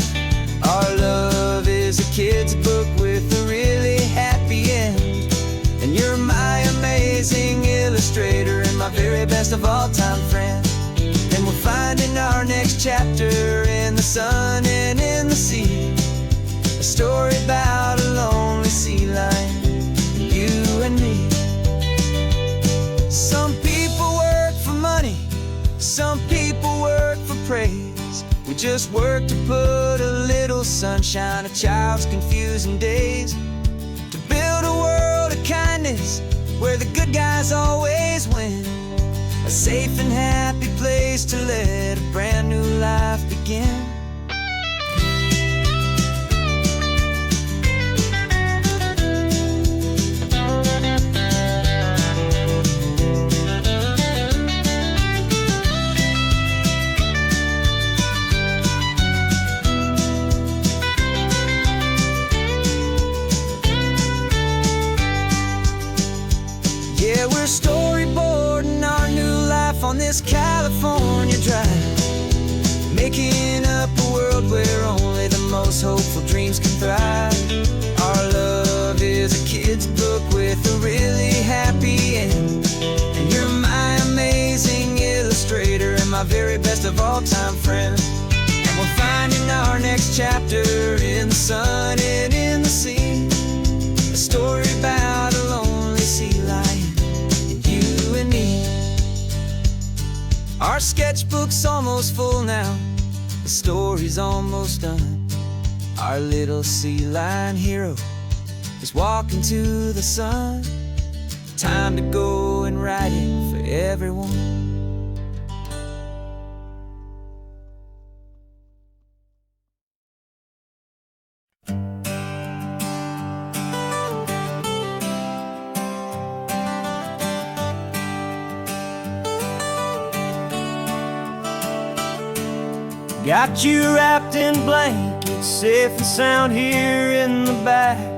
Our love is a kid's book with a really happy end, and you're my amazing illustrator and my very best of all time friend. And we're finding our next chapter in the sun and in the sea, a story about a lonely sea lion, you and me. Some people work for money, some people work for praise. We just work to put a little sunshine in a child's confusing days, to build a world of kindness where the good guys always win, a safe and happy place to let a brand new life begin. Yeah, we're storyboarding our new life on this California drive, making up a world where only the most hopeful dreams can thrive. Our love is a kid's book with a really happy end, and you're my amazing illustrator and my very best of all time friend. And we're finding our next chapter in the sun and in the sea, a story about a lonely sea lion, you and me. Our sketchbook's almost full now, the story's almost done. Our little sea lion hero is walking to the sun. Time to go and write it for everyone. Got you wrapped in blankets, safe and sound here in the back.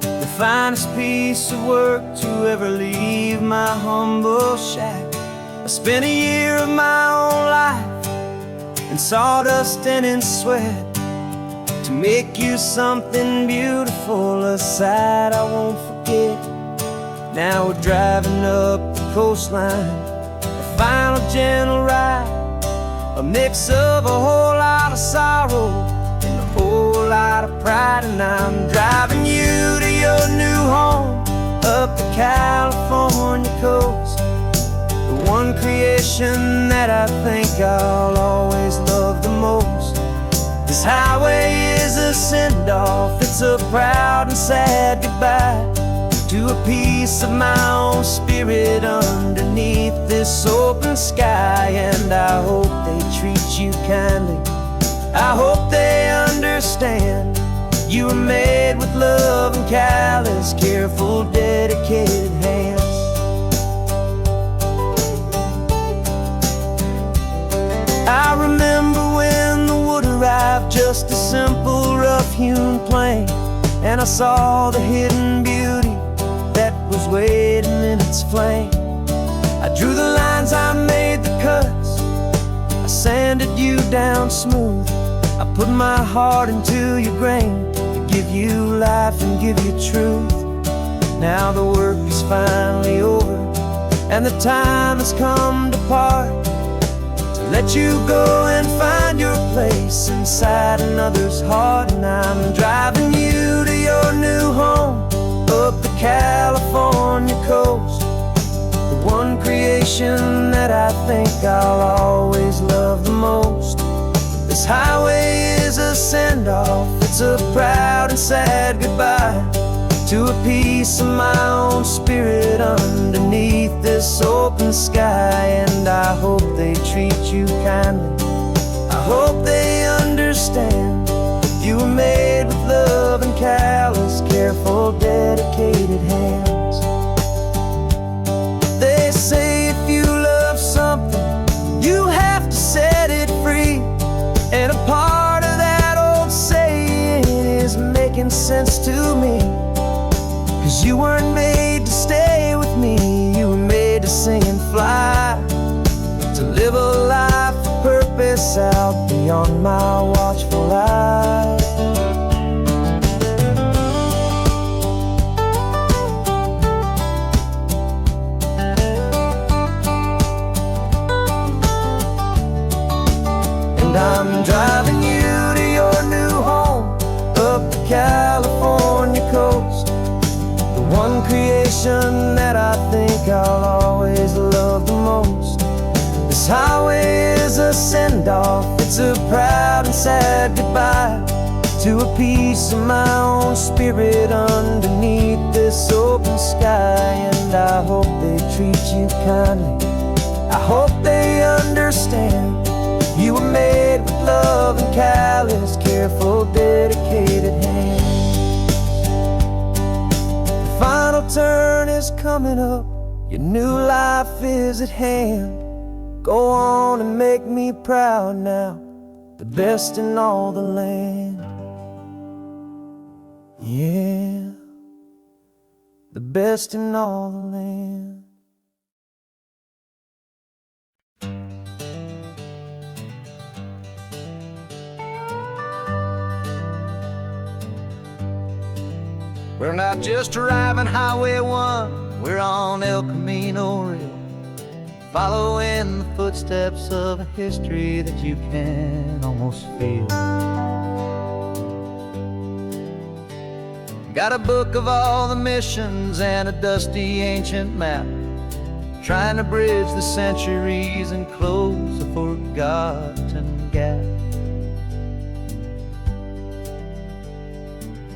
The finest piece of work to ever leave my humble shack. I spent a year of my own life in sawdust and in sweat to make you something beautiful, a sight I won't forget. Now we're driving up the coastline, a final gentle ride, a mix of a whole lot of sorrow and a whole lot of pride. And I'm driving you to your new home up the California coast, the one creation that I think I'll always love the most. This highway is a send-off, it's a proud and sad goodbye to a piece of my own spirit underneath this open sky. And I hope they treat you kindly, I hope they understand you were made with love and callous, careful, dedicated hands. I remember when the wood arrived, just a simple rough-hewn plank, and I saw the hidden beauty that was waiting in its flame. I drew the lines, I made the cuts, I sanded you down smooth. I put my heart into your grain to give you life and give you truth. Now the work is finally over and the time has come to part, to let you go and find your place inside another's heart. And I'm driving you to your new home up the California coast, the one creation that I think I'll always love the most. This highway is a send-off, it's a proud and sad goodbye to a piece of my own spirit underneath this open sky. And I hope they treat you kindly, I hope they understand you were made with love and callous, careful, dedicated hands. They say if you love something, you have to set it free. And a part of that old saying is making sense to me, 'cause you weren't made to stay with me, you were made to sing and fly, to live a out beyond my watchful eye. And I'm driving you to your new home up the California coast, the one creation that I think I'll always love the most. This highway is a send-off, it's a proud and sad goodbye to a piece of my own spirit underneath this open sky. And I hope they treat you kindly, I hope they understand you were made with love and callous, careful, dedicated hands. The final turn is coming up, your new life is at hand. Go on and make me proud now, the best in all the land. Yeah, the best in all the land. We're not just driving Highway 1, we're on El Camino Real, following the footsteps of a history that you can almost feel. Got a book of all the missions and a dusty ancient map, trying to bridge the centuries and close a forgotten gap.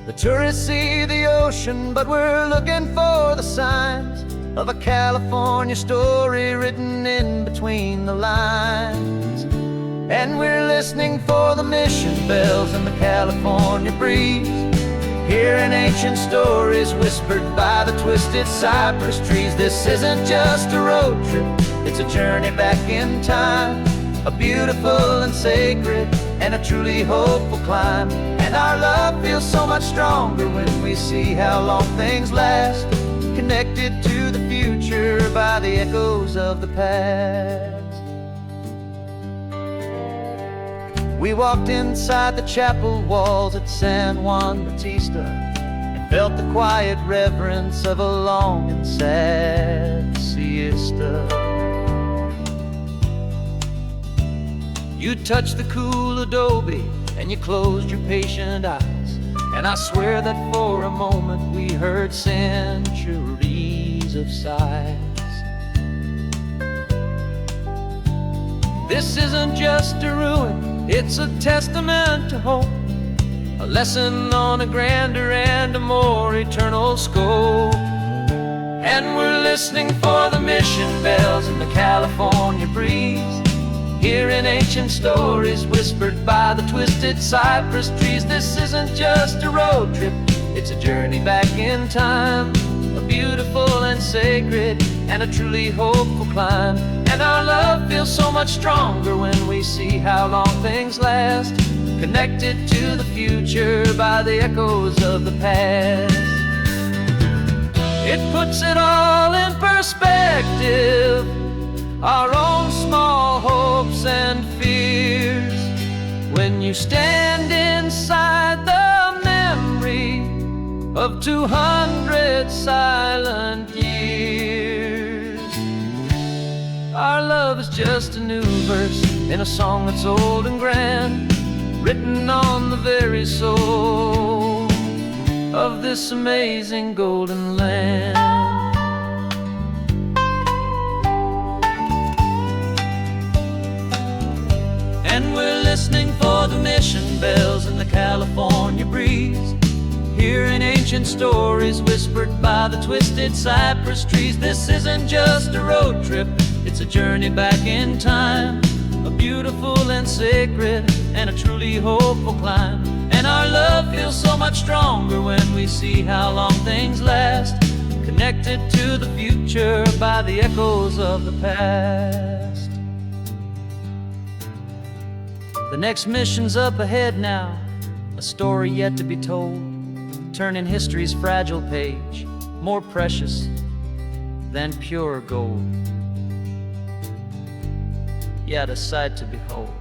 The tourists see the ocean, but we're looking for the signs of a California story written in between the lines. And we're listening for the mission bells in the California breeze, hearing ancient stories whispered by the twisted cypress trees. This isn't just a road trip, it's a journey back in time, a beautiful and sacred and a truly hopeful climb. And our love feels so much stronger when we see how long things last, connected to the future by the echoes of the past. We walked inside the chapel walls at San Juan Bautista and felt the quiet reverence of a long and sad siesta. You touched the cool adobe and you closed your patient eyes, and I swear that for a moment we heard centuries of sighs. This isn't just a ruin, it's a testament to hope, a lesson on a grander and a more eternal scope. And we're listening for the mission bells in the California breeze, hearing ancient stories whispered by the twisted cypress trees. This isn't just a road trip, it's a journey back in time, a beautiful and sacred and a truly hopeful climb. And our love feels so much stronger when we see how long things last, connected to the future by the echoes of the past. It puts it all in perspective, our own small hopes and fears, when you stand inside the memory of 200 silent years. Our love is just a new verse in a song that's old and grand, written on the very soul of this amazing golden land. And we're listening for the mission bells in the California breeze, hearing ancient stories whispered by the twisted cypress trees. This isn't just a road trip, it's a journey back in time, a beautiful and sacred and a truly hopeful climb. And our love feels so much stronger when we see how long things last, connected to the future by the echoes of the past. The next mission's up ahead now, a story yet to be told, turning history's fragile page more precious than pure gold. Yet a sight to behold.